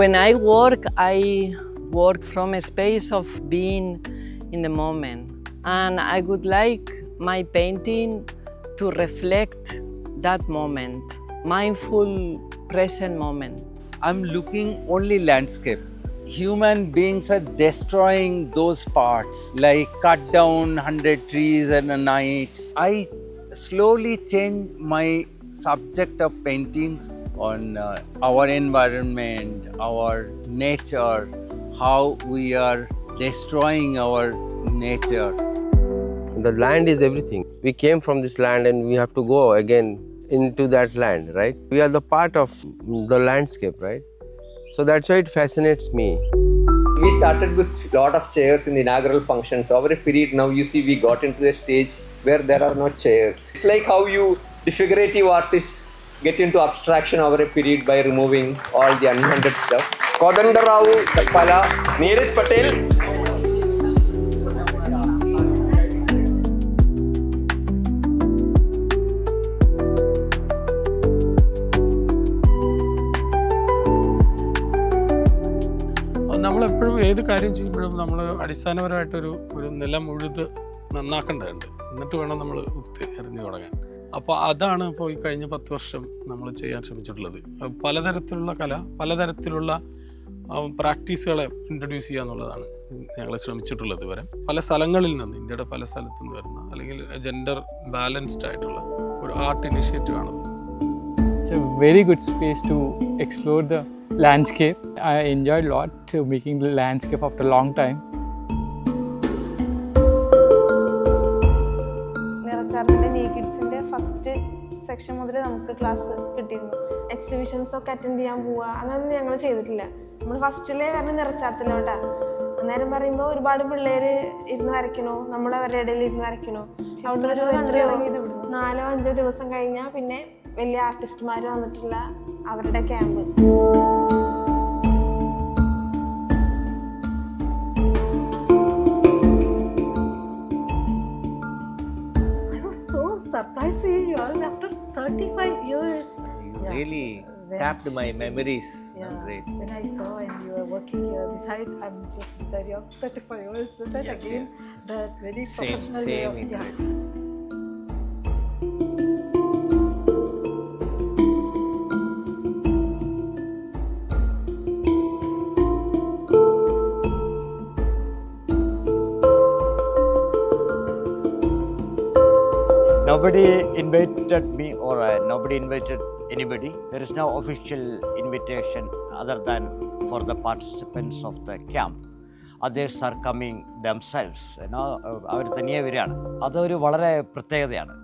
When I work from a space of being in the moment. And I would like my painting to reflect that moment, mindful, present moment. I'm looking only landscape. Human beings are destroying those parts, like cut down 100 trees in a night. I slowly change my subject of paintings on our environment, our nature, how we are destroying our nature. The land is everything. We came from this land and we have to go again into that land, right? We are the part of the landscape, right? So that's why it fascinates me. We started with a lot of chairs in the inaugural functions. Over a period now, you see, we got into a stage where there are no chairs. It's like how the figurative artists get into abstraction over a period by removing all the unwanted stuff. Kodanda Rao Pala, Neeraj Patel. നമ്മളെപ്പോഴും ഏത് കാര്യം ചെയ്യുമ്പോഴും നമ്മൾ അടിസ്ഥാനപരമായിട്ടൊരു നിലം ഉഴുത് നന്നാക്കേണ്ടതുണ്ട്. എന്നിട്ട് വേണം നമ്മൾ കുത്തി എറിഞ്ഞു തുടങ്ങാൻ. അപ്പോൾ അതാണ് ഇപ്പോൾ ഈ കഴിഞ്ഞ 10 വർഷം നമ്മൾ ചെയ്യാൻ ശ്രമിച്ചിട്ടുള്ളത്. പലതരത്തിലുള്ള കല, പലതരത്തിലുള്ള പ്രാക്ടീസുകളെ ഇൻട്രൊഡ്യൂസ് ചെയ്യുക എന്നുള്ളതാണ് ഞങ്ങൾ ശ്രമിച്ചിട്ടുള്ളത് ഇതുവരെ. പല സ്ഥലങ്ങളിൽ നിന്ന്, ഇന്ത്യയുടെ പല സ്ഥലത്തു നിന്ന് വരുന്ന, അല്ലെങ്കിൽ ജെൻഡർ ബാലൻസ്ഡ് ആയിട്ടുള്ള ഒരു ആർട്ട് ഇനിഷ്യേറ്റീവ് ആണത്. It's a very good space to explore the landscape. I enjoyed a lot making the landscape after a long time. നിറച്ചാർട്ടിൻ്റെ നീക്കിഡ്സിൻ്റെ ഫസ്റ്റ് സെക്ഷൻ മുതൽ നമുക്ക് ക്ലാസ് കിട്ടിയിരുന്നു. എക്സിബിഷൻസ് ഒക്കെ അറ്റൻഡ് ചെയ്യാൻ പോവുക, അങ്ങനെയൊന്നും ഞങ്ങൾ ചെയ്തിട്ടില്ല. നമ്മൾ ഫസ്റ്റിലേ വരണം നിറച്ചാർട്ടിലോട്ടാണ്. അന്നേരം പറയുമ്പോൾ ഒരുപാട് പിള്ളേർ ഇരുന്ന് വരയ്ക്കണോ, നമ്മൾ അവരുടെ ഇടയിൽ ഇരുന്ന് വരയ്ക്കണോ. അവിടെ ഒരു 4-5 ദിവസം കഴിഞ്ഞാൽ പിന്നെ വലിയ ആർട്ടിസ്റ്റുമാർ വന്നിട്ടുള്ള അവരുടെ camp. Surprised seeing you all after 35 years. You really tapped my memories. Yeah. Great. When I saw and you were working here I'm just beside you 35 years. That's it again. Yes. That very professional way of Nobody invited me or nobody invited anybody. There is no official invitation other than for the participants of the camp. Others are coming themselves. അവർ തനിയെ വരികയാണ്. അതൊരു വളരെ പ്രത്യേകതയാണ്.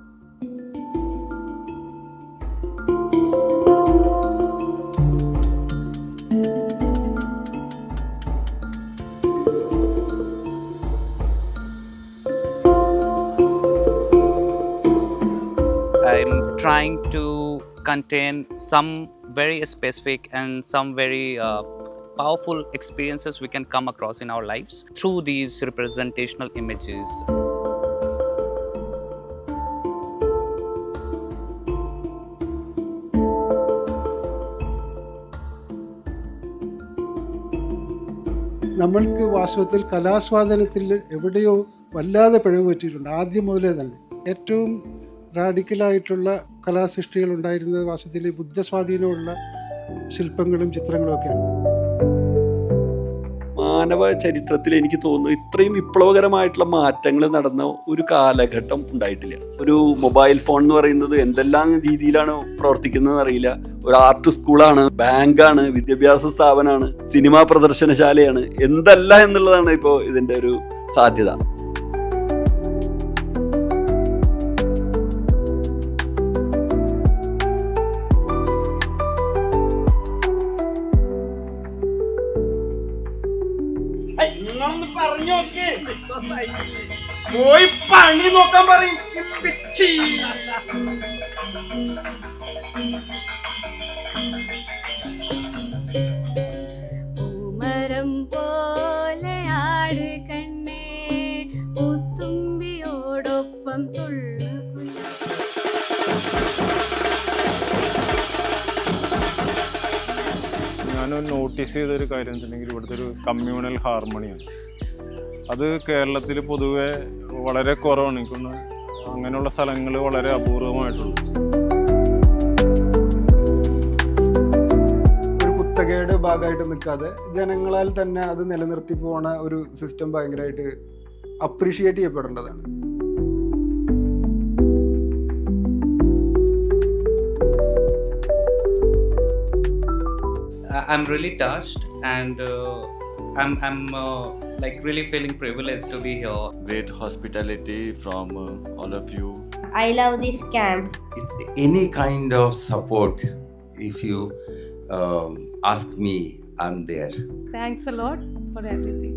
I'm trying to contain some very specific and some very powerful experiences we can come across in our lives through these representational images. നമ്മൾക്ക് വാസ്തവത്തിൽ കലാസ്വാദനത്തിൽ എവിടെയോ വല്ലാതെ പിഴവ് പറ്റിയിട്ടുണ്ട്. ആദ്യം മുതലേ തന്നെ ഏറ്റവും റാഡിക്കലായിട്ടുള്ള കലാസൃഷ്ടികൾ ഉണ്ടായിരുന്നത് വാസ്തവത്തിൽ ബുദ്ധസ്വാധീനമുള്ള ശില്പങ്ങളും ചിത്രങ്ങളും ഒക്കെയാണ്. മാനവ ചരിത്രത്തിൽ എനിക്ക് തോന്നുന്നു ഇത്രയും വിപ്ലവകരമായിട്ടുള്ള മാറ്റങ്ങൾ നടന്ന ഒരു കാലഘട്ടം ഉണ്ടായിട്ടില്ല. ഒരു മൊബൈൽ ഫോൺ എന്ന് പറയുന്നത് എന്തെല്ലാം രീതിയിലാണ് പ്രവർത്തിക്കുന്നത് അറിയില്ല. ഒരു ആർട്ട് സ്കൂളാണ്, ബാങ്കാണ്, വിദ്യാഭ്യാസ സ്ഥാപനമാണ്, സിനിമാ പ്രദർശനശാലയാണ്, എന്തല്ല എന്നുള്ളതാണ് ഇപ്പോൾ ഇതിൻ്റെ ഒരു സാധ്യത. പോയി പണി നോക്കാൻ പറയും. പൂമരം പോലെ ആട് കണ്ണേ പൂത്തുമ്പിയോടൊപ്പം ഞാൻ നോട്ടീസ് ചെയ്തൊരു കാര്യം വെച്ചിട്ടുണ്ടെങ്കിൽ ഇവിടുത്തെ ഒരു കമ്മ്യൂണൽ ഹാർമണിയാണ്. അത് കേരളത്തിൽ പൊതുവെ വളരെ കുറവാണ്. എനിക്കൊന്ന് അങ്ങനെയുള്ള സ്ഥലങ്ങൾ വളരെ അപൂർവമായിട്ടുള്ളൂ. ഒരു കുത്തകയുടെ ഭാഗമായിട്ട് നിൽക്കാതെ ജനങ്ങളാൽ തന്നെ അത് നിലനിർത്തി പോണ ഒരു സിസ്റ്റം ഭയങ്കരമായിട്ട് appreciate ചെയ്യപ്പെടേണ്ടതാണ്. I'm really touched, and I'm like really feeling privileged to be here. Great hospitality from all of you. I love this camp. It's any kind of support. If you ask me, I'm there. Thanks a lot for everything.